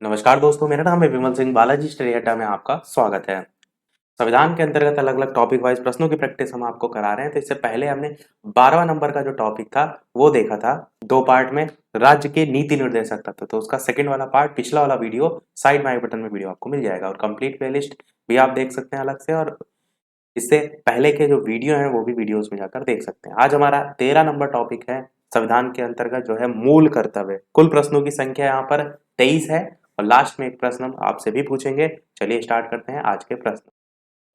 नमस्कार दोस्तों, मेरा नाम है विमल सिंह। बालाजी स्टडी अड्डा में आपका स्वागत है। संविधान के अंतर्गत अलग-अलग टॉपिक वाइज प्रश्नों की प्रैक्टिस हम आपको करा रहे हैं। तो इससे पहले हमने 12वां नंबर का जो टॉपिक था वो देखा था 2 पार्ट में, राज्य के नीति निर्देशक तत्व। तो उसका सेकंड वाला पार्ट, पिछला वाला वीडियो साइड में आई बटन में वीडियो आपको मिल जाएगा और कंप्लीट प्लेलिस्ट भी आप देख सकते हैं अलग से, और इससे पहले के जो वीडियो हैं वो भी वीडियोस में जाकर देख सकते हैं। आज हमारा 13 नंबर टॉपिक है संविधान के अंतर्गत जो है मूल कर्तव्य। कुल प्रश्नों की संख्या यहाँ पर 23 है और लास्ट में एक प्रश्न हम आपसे भी पूछेंगे। चलिए स्टार्ट करते हैं आज के प्रश्न।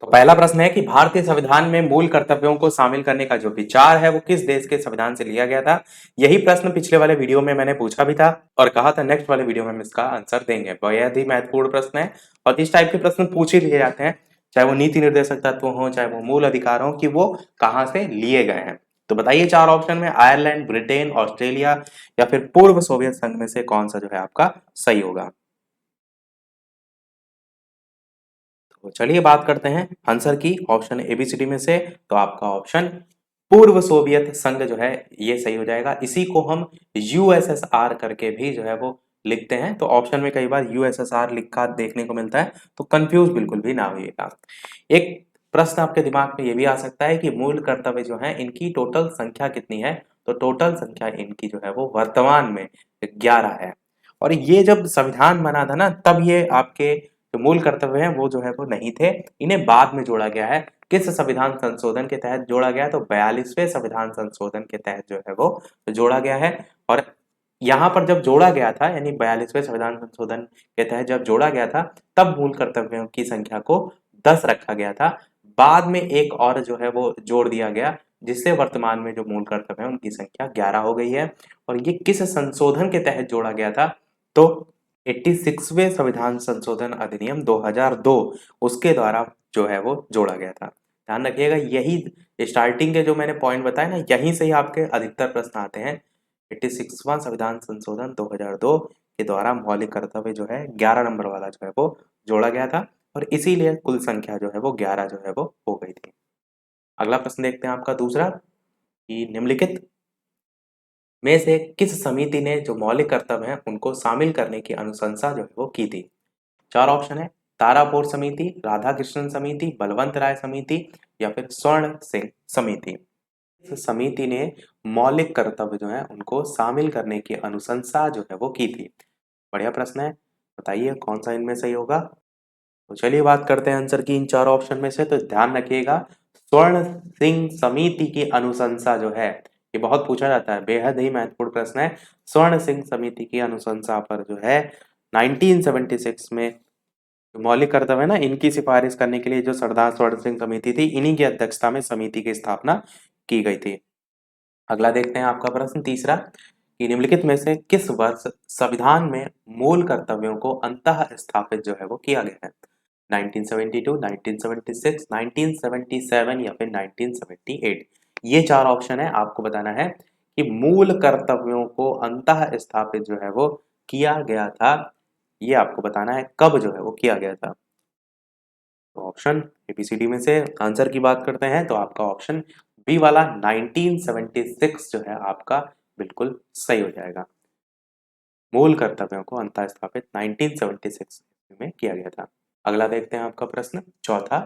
तो पहला प्रश्न है कि भारतीय संविधान में मूल कर्तव्यों को शामिल करने का जो विचार है वो किस देश के संविधान से लिया गया था। यही प्रश्न पिछले वाले वीडियो में मैंने पूछा भी था और कहा था नेक्स्ट वाले वीडियो में हम इसका आंसर देंगे। बेहद ही महत्वपूर्ण प्रश्न है और इस टाइप के प्रश्न पूछ ही लिए जाते हैं, चाहे वो नीति निर्देशक तत्व हो, चाहे वो मूल अधिकार हो, कि वो कहाँ से लिए गए हैं। तो बताइए, 4 ऑप्शन में आयरलैंड, ब्रिटेन, ऑस्ट्रेलिया या फिर पूर्व सोवियत संघ में से कौन सा जो है आपका सही होगा। तो चलिए बात करते हैं आंसर की ऑप्शन एबीसीडी में से। तो आपका ऑप्शन पूर्व सोवियत संघ जो है ये सही हो जाएगा। इसी को हम यूएसएसआर करके भी जो है वो लिखते हैं। तो ऑप्शन में कई बार यूएसएसआर लिखा देखने को मिलता है, तो कंफ्यूज बिल्कुल भी ना होइएगा। एक प्रश्न आपके दिमाग में ये भी आ सकता है कि मूल कर्तव्य जो है इनकी टोटल संख्या कितनी है। तो टोटल संख्या इनकी जो है वो वर्तमान में 11 है। और ये जब संविधान बना था ना, तब ये आपके जो मूल कर्तव्य हैं वो जो है वो नहीं थे, इन्हें बाद में जोड़ा गया है। किस संविधान संशोधन के तहत जोड़ा गया है? तो 42वें संविधान संशोधन के तहत जो है वो जोड़ा गया है। और यहाँ पर जब जोड़ा गया था, यानी 42वें संविधान संशोधन के तहत जब जोड़ा गया था, तब मूल कर्तव्यों की संख्या को 10 रखा गया था। बाद में एक और जो है वो जोड़ दिया गया, जिससे वर्तमान में जो मूल कर्तव्य है उनकी संख्या 11 हो गई है। और ये किस संशोधन के तहत जोड़ा गया था? तो 86वें संविधान संशोधन अधिनियम 2002 उसके द्वारा जो है वो जोड़ा गया था। ध्यान रखिएगा, यही स्टार्टिंग के जो मैंने पॉइंट बताए ना, यहीं से ही आपके अधिकतर प्रश्न आते हैं। 86वां संविधान संशोधन 2002 के द्वारा मौलिक कर्तव्य जो है 11 नंबर वाला जो है वो जोड़ा गया था, और इसीलिए कुल संख्या जो है वो 11 जो है वो हो गई थी। अगला प्रश्न देखते हैं आपका दूसरा, कि निम्नलिखित में से किस समिति ने जो मौलिक कर्तव्य हैं उनको शामिल करने की अनुशंसा जो है वो की थी। 4 ऑप्शन है, तारापुर समिति, राधा कृष्णन समिति, बलवंत राय समिति या फिर स्वर्ण सिंह समिति। इस समिति ने मौलिक कर्तव्य जो है उनको शामिल करने की अनुशंसा जो है वो की थी। बढ़िया प्रश्न है, बताइए कौन सा इनमें सही होगा। तो चलिए बात करते हैं आंसर की इन 4 ऑप्शन में से। तो ध्यान रखिएगा, स्वर्ण सिंह समिति की अनुशंसा जो है, ये बहुत पूछा जाता है, बेहद ही महत्वपूर्ण प्रश्न है। स्वर्ण सिंह समिति की अनुशंसा पर जो है 1976 में मौलिक कर्तव्य है ना, इनकी सिफारिश करने के लिए जो सरदार स्वर्ण सिंह समिति थी, इन्हीं की अध्यक्षता में समिति की स्थापना की गई थी। अगला देखते हैं आपका प्रश्न तीसरा, कि निम्नलिखित में से किस वर्ष संविधान में मूल कर्तव्यों को अंतः स्थापित जो है वो किया गया है। 1972, 1976, 1977 या फिर 1978। ये 4 ऑप्शन है, आपको बताना है कि मूल कर्तव्यों को अंतः स्थापित जो है वो किया गया था। ये आपको बताना है कब जो है वो किया गया था। तो ऑप्शन एबीसीडी में से आंसर की बात करते हैं, तो आपका ऑप्शन बी वाला 1976 जो है आपका बिल्कुल सही हो जाएगा। मूल कर्तव्यों को अंतः स्थापित 1976 में किया गया था। अगला देखते हैं आपका प्रश्न चौथा।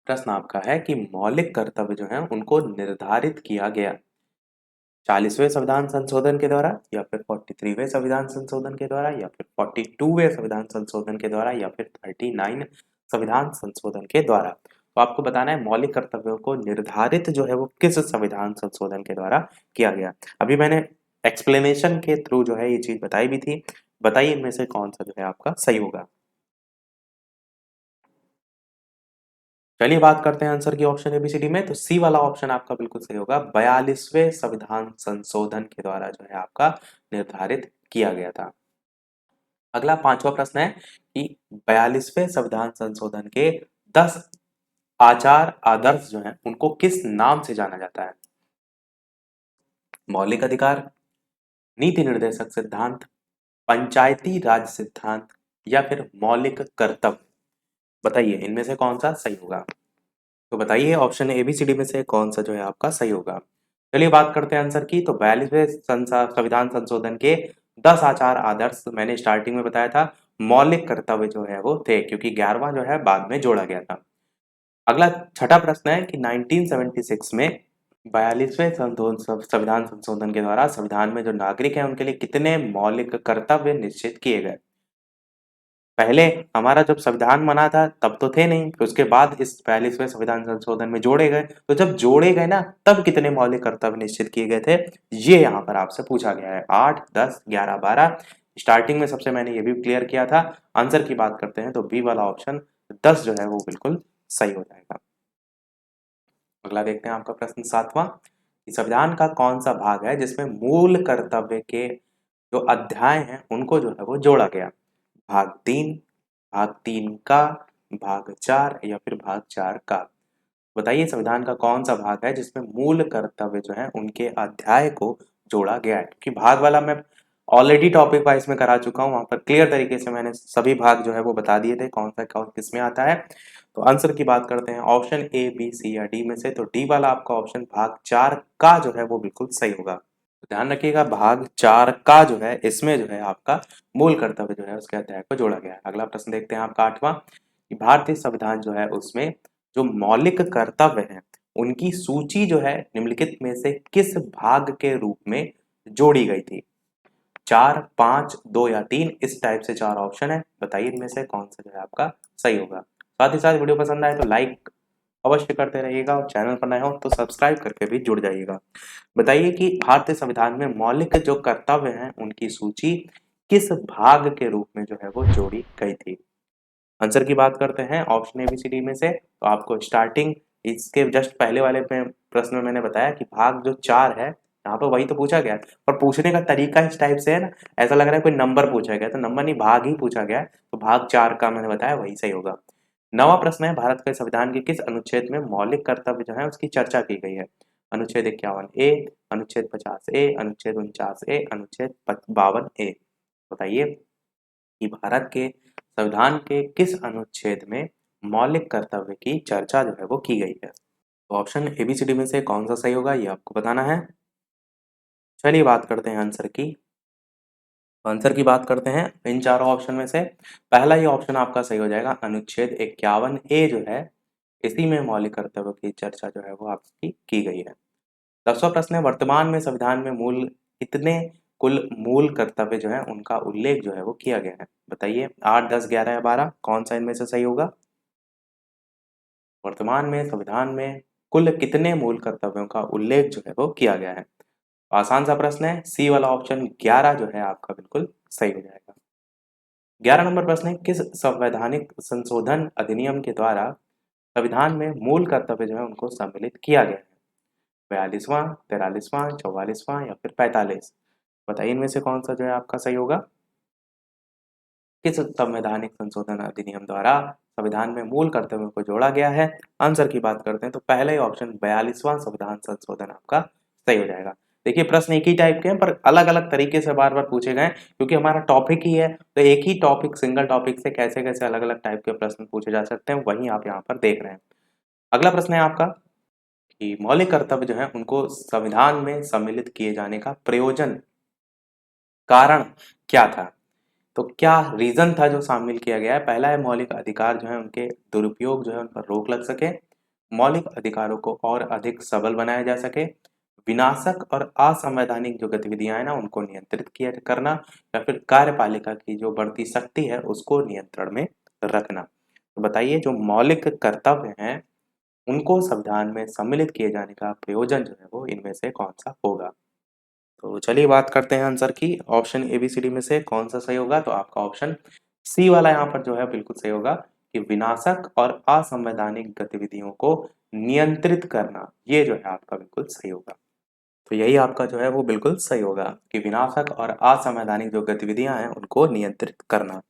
प्रश्न आपका है कि मौलिक कर्तव्य जो है उनको निर्धारित किया गया 40वें संविधान संशोधन के द्वारा, या फिर 43वें संविधान संशोधन के द्वारा, या फिर 42वें संविधान संशोधन के द्वारा, या फिर 39 संविधान संशोधन के द्वारा। तो आपको बताना है मौलिक कर्तव्यों को निर्धारित जो है वो किस संविधान संशोधन के द्वारा किया गया। अभी मैंने एक्सप्लेनेशन के थ्रू जो है ये चीज बताई भी थी। बताइए इनमें से कौन सा जो है आपका सही होगा। चलिए बात करते हैं आंसर की ऑप्शन एबीसीडी में। तो सी वाला ऑप्शन आपका बिल्कुल सही होगा, 42वें संविधान संशोधन के द्वारा जो है आपका निर्धारित किया गया था। अगला पांचवा प्रश्न है कि 42वें संविधान संशोधन के 10 आचार आदर्श जो हैं उनको किस नाम से जाना जाता है। मौलिक अधिकार, नीति निर्देशक सिद्धांत, पंचायती राज सिद्धांत या फिर मौलिक कर्तव्य। बताइए इनमें से कौन सा सही होगा। तो बताइए ऑप्शन एबीसीडी में से कौन सा जो है आपका सही होगा। चलिए बात करते हैं आंसर की। तो 42वें संविधान संशोधन के 10 आचार आदर्श मैंने स्टार्टिंग में बताया था मौलिक कर्तव्य जो है वो थे, क्योंकि 11वां जो है बाद में जोड़ा गया था। अगला छठा प्रश्न है कि 1976 में 42वें संविधान संशोधन के द्वारा संविधान में जो नागरिक हैं उनके लिए कितने मौलिक कर्तव्य निश्चित किए गए। पहले हमारा जब संविधान बना था तब तो थे नहीं, फिर उसके बाद इस 42वें संविधान संशोधन में जोड़े गए, तो जब जोड़े गए ना तब कितने मौलिक कर्तव्य निश्चित किए गए थे, ये यहाँ पर आपसे पूछा गया है। 8, 10, 11, 12। स्टार्टिंग में सबसे मैंने ये भी क्लियर किया था। आंसर की बात करते हैं तो बी वाला ऑप्शन 10 जो है वो बिल्कुल सही हो जाएगा। अगला देखते हैं आपका प्रश्न 7वां कि संविधान का कौन सा भाग है जिसमें मूल कर्तव्य के जो अध्याय हैं उनको जो है वो जोड़ा गया। भाग 3, भाग 3 का, भाग 4 या फिर भाग 4 का। बताइए संविधान का कौन सा भाग है जिसमें मूल कर्तव्य जो है उनके अध्याय को जोड़ा गया है, क्योंकि भाग वाला मैं ऑलरेडी टॉपिक वाइज में करा चुका हूँ, वहां पर क्लियर तरीके से मैंने सभी भाग जो है वो बता दिए थे कौन सा किस में आता है। तो आंसर की बात करते हैं ऑप्शन ए, बी, सी या डी में से, तो डी वाला आपका ऑप्शन भाग 4 का जो है वो बिल्कुल सही होगा। तो ध्यान रखिएगा भाग 4 का जो है इसमें जो है आपका मूल कर्तव्य जो है उसके अध्याय को जोड़ा गया है। अगला प्रश्न देखते हैं आपका 8वां कि भारतीय संविधान जो है उसमें जो मौलिक कर्तव्य हैं उनकी सूची जो है निम्नलिखित में से किस भाग के रूप में जोड़ी गई थी। 4, 5, 2 या 3, इस टाइप से 4 ऑप्शन है, बताइए इनमें से कौन सा जो है आपका सही होगा। साथ ही साथ वीडियो पसंद आए तो लाइक अवश्य करते रहिएगा और चैनल पर नए हो तो सब्सक्राइब करके भी जुड़ जाइएगा। बताइए कि भारतीय संविधान में मौलिक जो कर्तव्य हैं उनकी सूची किस भाग के रूप में जो है वो जोड़ी गई थी। आंसर की बात करते हैं ऑप्शन एबीसीडी में से, तो आपको स्टार्टिंग इसके जस्ट पहले वाले में प्रश्न में मैंने बताया कि भाग जो 4 है यहाँ पर वही तो पूछा गया है, और पूछने का तरीका इस टाइप से है ना, ऐसा लग रहा है कोई नंबर पूछा गया, तो नंबर नहीं भाग ही पूछा गया है, तो भाग 4 का मैंने बताया वही सही होगा। 9वां प्रश्न है भारत के संविधान के किस अनुच्छेद में मौलिक कर्तव्य जो है उसकी चर्चा की गई है। अनुच्छेद 51A, अनुच्छेद 50A, अनुच्छेद 49A, अनुच्छेद 52A। बताइए कि भारत के संविधान के किस अनुच्छेद में मौलिक कर्तव्य की चर्चा जो है वो की गई है। तो ऑप्शन एबीसीडी में से कौन सा सही होगा ये आपको बताना है। चलिए बात करते हैं आंसर की। आंसर की बात करते हैं इन चारों ऑप्शन में से पहला ही ऑप्शन आपका सही हो जाएगा। अनुच्छेद 51A जो है इसी में मौलिक कर्तव्य की चर्चा जो है वो आपकी की गई है। 10वां प्रश्न है वर्तमान में संविधान में मूल कितने कुल मूल कर्तव्य जो है उनका उल्लेख जो है वो किया गया है। बताइए 8, 10, 11 या 12 कौन सा इनमें से सही होगा। वर्तमान में संविधान में कुल कितने मूल कर्तव्यों का उल्लेख जो है वो किया गया है। आसान सा प्रश्न है, सी वाला ऑप्शन 11 जो है आपका बिल्कुल सही हो जाएगा। 11 नंबर प्रश्न है किस संवैधानिक संशोधन अधिनियम के द्वारा संविधान में मूल कर्तव्य जो है उनको सम्मिलित किया गया है। 42वां, 43वां, 44वां या फिर 45। बताइए इनमें से कौन सा जो है आपका सही होगा। किस संवैधानिक संशोधन अधिनियम द्वारा संविधान में मूल कर्तव्यों को जोड़ा गया है। आंसर की बात करते हैं तो पहला ही ऑप्शन 42वां संविधान संशोधन आपका सही हो जाएगा। देखिए प्रश्न एक ही टाइप के हैं पर अलग अलग तरीके से बार बार पूछे गए क्योंकि हमारा टॉपिक ही है, तो एक ही टॉपिक सिंगल टॉपिक से कैसे कैसे अलग अलग टाइप के प्रश्न पूछे जा सकते हैं वही आप यहाँ पर देख रहे हैं। अगला प्रश्न है आपका कि मौलिक कर्तव्य जो है उनको संविधान में सम्मिलित किए जाने का प्रयोजन कारण क्या था। तो क्या रीजन था जो शामिल किया गया है। पहला है मौलिक अधिकार जो है उनके दुरुपयोग जो है उन पर रोक लग सके, मौलिक अधिकारों को और अधिक सबल बनाया जा सके, विनाशक और असंवैधानिक जो गतिविधियां हैं ना उनको नियंत्रित किया करना, या फिर कार्यपालिका की जो बढ़ती शक्ति है उसको नियंत्रण में रखना। तो बताइए जो मौलिक कर्तव्य हैं उनको संविधान में सम्मिलित किए जाने का प्रयोजन जो है वो इनमें से कौन सा होगा। तो चलिए बात करते हैं आंसर की। ऑप्शन एबीसीडी में से कौन सा सही होगा, तो आपका ऑप्शन सी वाला यहाँ पर जो है बिल्कुल सही होगा कि विनाशक और असंवैधानिक गतिविधियों को नियंत्रित करना, ये जो है आपका बिल्कुल सही होगा। तो यही आपका जो है वो बिल्कुल सही होगा कि विनाशक और असंवैधानिक जो गतिविधियां हैं उनको नियंत्रित करना।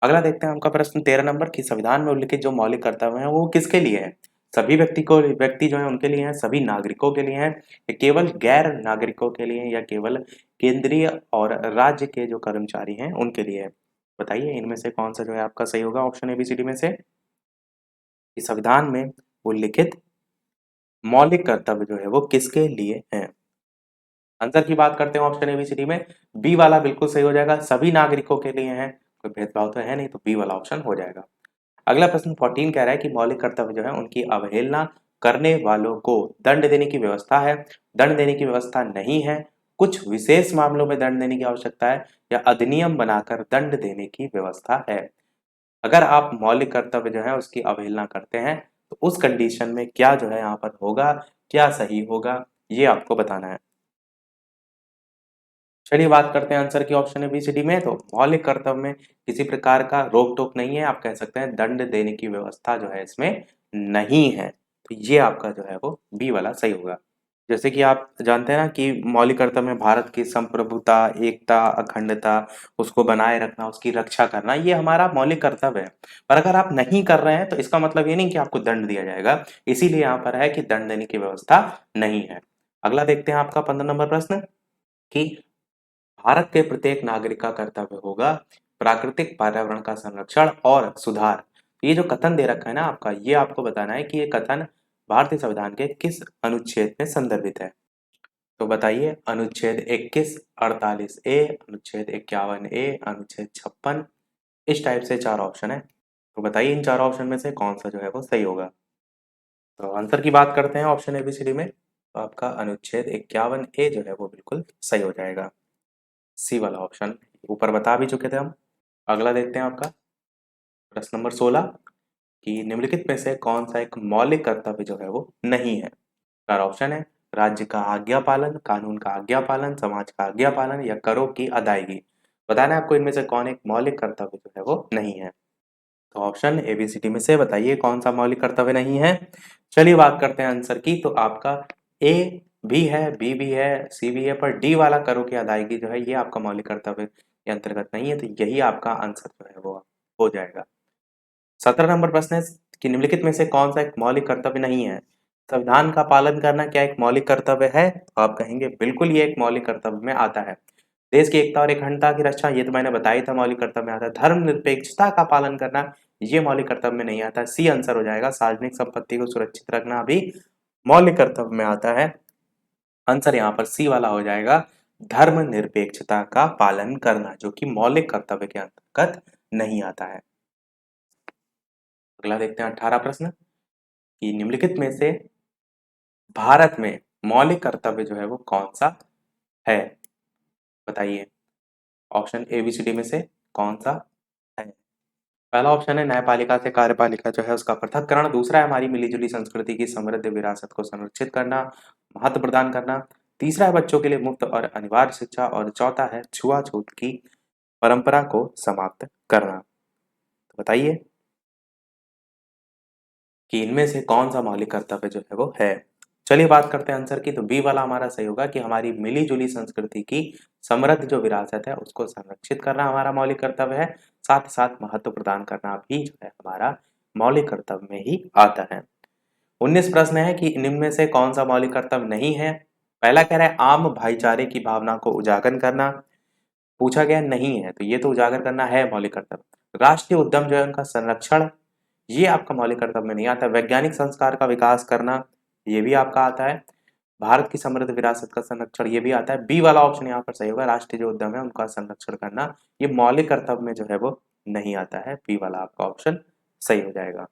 अगला देखते हैं आपका प्रश्न 13 नंबर की संविधान में उल्लिखित जो मौलिक कर्तव्य हैं वो किसके लिए है। सभी व्यक्ति जो है उनके लिए हैं, सभी नागरिकों के लिए हैं, या केवल गैर नागरिकों के लिए हैं, या केवल केंद्रीय और राज्य के जो कर्मचारी हैं उनके लिए है। बताइए इनमें से कौन सा जो है आपका सही होगा ऑप्शन एबीसीडी में से कि संविधान में उल्लिखित मौलिक कर्तव्य जो है वो किसके लिए हैं। आंसर की बात करते हैं ऑप्शन एबीसीडी में, बी वाला बिल्कुल सही हो जाएगा, सभी नागरिकों के लिए है, कोई भेदभाव तो है नहीं, तो बी वाला ऑप्शन हो जाएगा। अगला प्रश्न 14 कह रहा है कि मौलिक कर्तव्य जो है उनकी अवहेलना करने वालों को दंड देने की व्यवस्था है, दंड देने की व्यवस्था नहीं है, कुछ विशेष मामलों में दंड देने की आवश्यकता है, या अधिनियम बनाकर दंड देने की व्यवस्था है। अगर आप मौलिक कर्तव्य जो है उसकी अवहेलना करते हैं तो उस कंडीशन में क्या जो है यहाँ पर होगा, क्या सही होगा, ये आपको बताना है। चलिए बात करते हैं आंसर की ऑप्शन एबीसीडी में। तो मौलिक कर्तव्य में किसी प्रकार का रोक टोक नहीं है, आप कह सकते हैं दंड देने की व्यवस्था जो है इसमें नहीं है, तो ये आपका जो है वो बी वाला सही होगा। जैसे कि आप जानते हैं ना कि मौलिक कर्तव्य में भारत की संप्रभुता, एकता, अखंडता उसको बनाए रखना, उसकी रक्षा करना, ये हमारा मौलिक कर्तव्य है। पर अगर आप नहीं कर रहे हैं तो इसका मतलब ये नहीं कि आपको दंड दिया जाएगा, इसीलिए यहाँ पर है कि दंड देने की व्यवस्था नहीं है। अगला देखते हैं आपका 15 नंबर प्रश्न कि भारत के प्रत्येक नागरिक का कर्तव्य होगा प्राकृतिक पर्यावरण का संरक्षण और सुधार। ये जो कथन दे रखा है ना आपका, ये आपको बताना है कि ये कथन भारतीय संविधान के किस अनुच्छेद में संदर्भित है। तो बताइए, अनुच्छेद 21, 48 ए, अनुच्छेद 51 ए, अनुच्छेद 56, इस टाइप से चार ऑप्शन है। तो बताइए इन चार ऑप्शन में से कौन सा जो है वो सही होगा। तो आंसर की बात करते हैं ऑप्शन एबीसीडी में, तो आपका अनुच्छेद 51 ए जो है वो बिल्कुल सही हो जाएगा, सी वाला ऑप्शन ऊपर बता भी चुके थे हम। अगला देखते हैं आपका प्रश्न नंबर 16 कि निम्नलिखित में से कौन सा एक मौलिक कर्तव्य जो है वो नहीं है। चार ऑप्शन है, राज्य का आज्ञा पालन, कानून का आज्ञा पालन, समाज का आज्ञा पालन, या करों की अदायगी। बताना है आपको इनमें से कौन एक मौलिक कर्तव्य जो है वो नहीं है। तो ऑप्शन एबीसीडी में से बताइए कौन सा मौलिक कर्तव्य नहीं है। चलिए बात करते हैं आंसर की। तो आपका ए भी है, बी भी है, सी भी है, पर डी वाला करों की अदायगी जो है ये आपका मौलिक कर्तव्य के अंतर्गत नहीं है, तो यही आपका आंसर जो है वो हो जाएगा। 17 नंबर प्रश्न है कि निम्नलिखित में से कौन सा एक मौलिक कर्तव्य नहीं है। संविधान का पालन करना क्या एक मौलिक कर्तव्य है? तो आप कहेंगे बिल्कुल ये एक मौलिक कर्तव्य में आता है। देश की एकता और अखंडता की रक्षा, ये तो मैंने बताया ही था मौलिक कर्तव्य में आता है। धर्मनिरपेक्षता का पालन करना, ये मौलिक कर्तव्य में नहीं आता। सी आंसर हो जाएगा, सार्वजनिक संपत्ति को सुरक्षित रखना भी मौलिक कर्तव्य में आता है। आंसर यहाँ पर सी वाला हो जाएगा, धर्मनिरपेक्षता का पालन करना, जो कि मौलिक कर्तव्य के अंतर्गत नहीं आता है। अगला देखते हैं 18 प्रश्न कि निम्नलिखित में से भारत में मौलिक कर्तव्य जो है वो कौन सा है। बताइए ऑप्शन एबीसीडी में से कौन सा है। पहला ऑप्शन है न्यायपालिका से कार्यपालिका जो है उसका पृथक्करण, दूसरा है हमारी मिलीजुली संस्कृति की समृद्ध विरासत को संरक्षित करना, महत्व प्रदान करना, तीसरा है बच्चों के लिए मुफ्त और अनिवार्य शिक्षा, और चौथा है छुआछूत की परंपरा को समाप्त करना। तो बताइए कि इनमें से कौन सा मौलिक कर्तव्य जो है वो है। चलिए बात करते हैं आंसर की। तो बी वाला हमारा सही होगा कि हमारी मिली जुली संस्कृति की समृद्ध जो विरासत है उसको संरक्षित करना हमारा मौलिक कर्तव्य है, साथ ही साथ महत्व प्रदान करना भी जो है हमारा मौलिक कर्तव्य में ही आता है। 19 प्रश्न है कि निम्न में से कौन सा मौलिक कर्तव्य नहीं है। पहला कह रहा है आम भाईचारे की भावना को उजागर करना, पूछा गया नहीं है तो ये तो उजागर करना है मौलिक कर्तव्य। राष्ट्रीय उद्यम जो है उनका संरक्षण, ये आपका मौलिक कर्तव्य में नहीं आता। वैज्ञानिक संस्कार का विकास करना, ये भी आपका आता है। भारत की समृद्ध विरासत का संरक्षण, ये भी आता है। बी वाला ऑप्शन यहाँ पर सही होगा, राष्ट्रीय जो उद्यम है उनका संरक्षण करना, ये मौलिक कर्तव्य में जो है वो नहीं आता है। बी वाला आपका ऑप्शन सही हो जाएगा।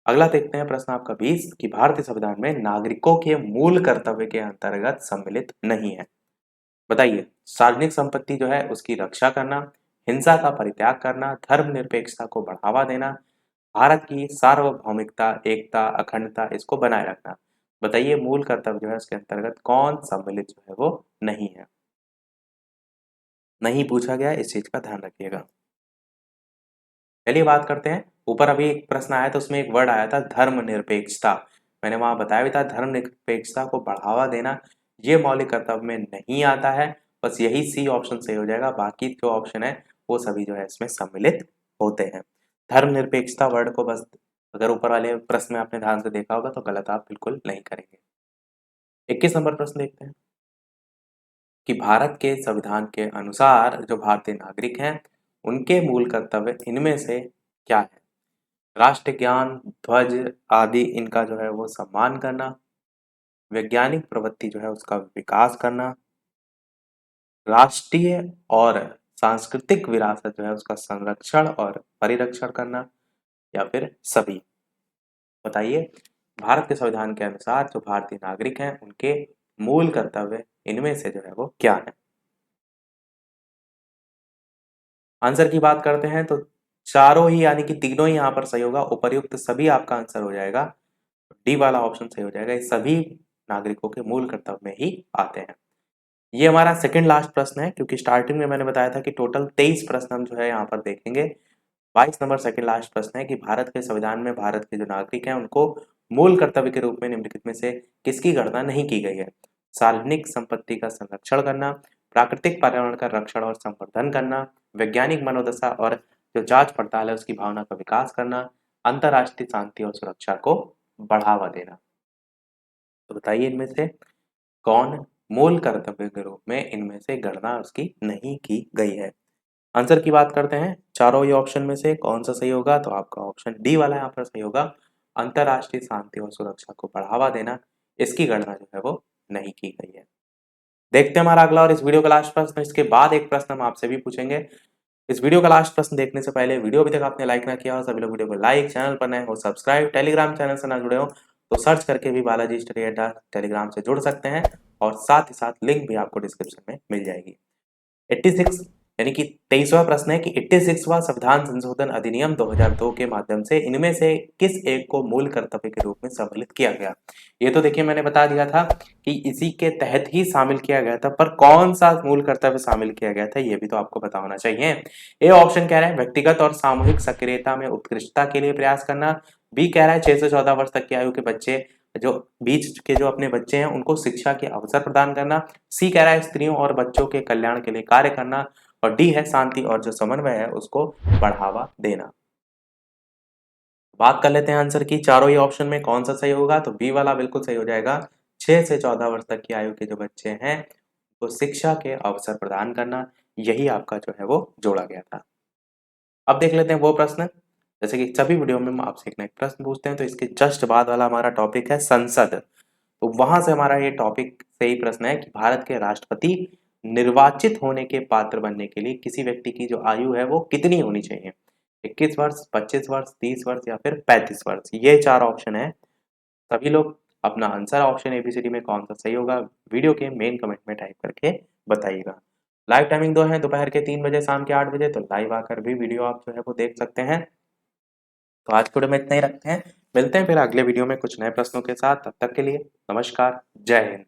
अगला देखते हैं प्रश्न आपका 20 कि भारतीय संविधान में नागरिकों के मूल कर्तव्य के अंतर्गत सम्मिलित नहीं है। बताइए, सार्वजनिक संपत्ति जो है उसकी रक्षा करना, हिंसा का परित्याग करना, धर्मनिरपेक्षता को बढ़ावा देना, भारत की सार्वभौमिकता, एकता, अखंडता इसको बनाए रखना। बताइए मूल कर्तव्य जो है उसके अंतर्गत कौन सम्मिलित जो है वो नहीं है। नहीं पूछा गया, इस चीज का ध्यान रखिएगा। चलिए बात करते हैं, ऊपर अभी एक प्रश्न आया था उसमें एक वर्ड आया था धर्मनिरपेक्षता। मैंने वहां बताया भी था धर्मनिरपेक्षता को बढ़ावा देना, ये मौलिक कर्तव्य में नहीं आता है। बस यही सी ऑप्शन सही हो जाएगा, बाकी जो ऑप्शन है वो सभी जो है इसमें सम्मिलित होते हैं। धर्मनिरपेक्षता वर्ड को बस अगर ऊपर वाले प्रश्न में आपने ध्यान से देखा होगा तो गलत आप बिल्कुल नहीं करेंगे। 21 नंबर प्रश्न देखते हैं कि भारत के संविधान के अनुसार जो भारतीय नागरिक हैं उनके मूल कर्तव्य इनमें से क्या है। राष्ट्र ज्ञान, ध्वज आदि इनका जो है वो सम्मान करना, वैज्ञानिक प्रवृत्ति जो है उसका विकास करना, राष्ट्रीय और सांस्कृतिक विरासत जो है उसका संरक्षण और परिरक्षण करना, या फिर सभी। बताइए, भारत के संविधान के अनुसार जो भारतीय नागरिक हैं उनके मूल कर्तव्य इनमें से जो है वो क्या है? आंसर की बात करते हैं तो चारों ही यानी कि तीनों ही यहाँ पर सही होगा। उपर्युक्त सभी आपका आंसर हो जाएगा। डी वाला ऑप्शन सही हो जाएगा। ये सभी नागरिकों के मूल कर्तव्य में ही आते हैं। ये हमारा सेकंड लास्ट प्रश्न है, क्योंकि स्टार्टिंग में मैंने बताया था कि टोटल 23 प्रश्न हम जो है यहाँ पर देखेंगे। 22 नंबर सेकंड लास्ट प्रश्न है कि भारत के संविधान में भारत के जो नागरिक हैं उनको मूल कर्तव्य के रूप में निम्नलिखित में से किसकी गणना नहीं की गई है? सार्वजनिक संपत्ति का संरक्षण करना, प्राकृतिक पर्यावरण का रक्षण और संवर्धन करना, वैज्ञानिक मनोदशा और जो जांच पड़ताल है उसकी भावना का विकास करना, अंतर्राष्ट्रीय शांति और सुरक्षा को बढ़ावा देना। तो बताइए इनमें से कौन मूल कर्तव्य के रूप में इनमें से गणना उसकी नहीं की गई है? आंसर की बात करते हैं, चारों ही ऑप्शन में से कौन सा सही होगा? तो आपका ऑप्शन डी वाला यहाँ पर सही होगा। अंतर्राष्ट्रीय शांति और सुरक्षा को बढ़ावा देना, इसकी गणना जो है वो नहीं की गई है। देखते हैं हमारा अगला और इस वीडियो का लास्ट प्रश्न। इसके बाद एक प्रश्न हम आपसे भी पूछेंगे। इस वीडियो का लास्ट प्रश्न देखने से पहले वीडियो अभी तक आपने लाइक ना किया हो, सभी लोग वीडियो को लाइक, चैनल पर नए हो सब्सक्राइब, टेलीग्राम चैनल से ना जुड़े हो तो सर्च करके भी बालाजी स्टडी अड्डा टेलीग्राम से जुड़ सकते हैं, और साथ ही साथ लिंक भी आपको डिस्क्रिप्शन में मिल जाएगी। 86 यानी कि 23वां प्रश्न है कि 86वां संविधान संशोधन अधिनियम 2002 के माध्यम से इनमें से किस एक को मूल कर्तव्य के रूप में सम्मिलित किया गया? ये तो देखिए मैंने बता दिया था कि इसी के तहत ही शामिल किया गया था, पर कौन सा मूल कर्तव्य शामिल किया गया था ये भी तो आपको पता होना चाहिए। ए ऑप्शन कह रहा है व्यक्तिगत और सामूहिक सक्रियता में उत्कृष्टता के लिए प्रयास करना। बी कह रहा है 6 से 14 वर्ष तक की आयु के बच्चे जो बीच के जो अपने बच्चे हैं उनको शिक्षा के अवसर प्रदान करना। सी कह रहा है स्त्रियों और बच्चों के कल्याण के लिए कार्य करना। और डी है शांति और जो समन्वय है उसको बढ़ावा देना। बात कर लेते हैं आंसर की, चारों ही ऑप्शन में कौन सा सही होगा? तो बी वाला बिल्कुल सही हो जाएगा। 6 से 14 वर्ष तक की आयु के जो बच्चे हैं वो शिक्षा के अवसर प्रदान करना, यही आपका जो है वो जोड़ा गया था। अब देख लेते हैं वो प्रश्न, जैसे कि सभी वीडियो में हम आपसे एक ना एक प्रश्न पूछते हैं, तो इसके जस्ट बाद वाला हमारा टॉपिक है संसद। तो वहां से हमारा ये टॉपिक सही प्रश्न है कि भारत के राष्ट्रपति निर्वाचित होने के पात्र बनने के लिए किसी व्यक्ति की जो आयु है वो कितनी होनी चाहिए? 21 वर्ष, 25 वर्ष, 30 वर्ष या फिर 35 वर्ष, ये चार ऑप्शन है। सभी लोग अपना आंसर ऑप्शन एबीसीडी में कौन सा सही होगा वीडियो के मेन कमेंट में टाइप करके बताइएगा। लाइव टाइमिंग दो है, दोपहर के 3 बजे, शाम के 8 बजे, तो लाइव आकर भी वीडियो आप जो है वो देख सकते हैं। तो आज के वीडियो में इतना ही रखते हैं, मिलते हैं फिर अगले वीडियो में कुछ नए प्रश्नों के साथ। तब तक के लिए नमस्कार, जय हिंद।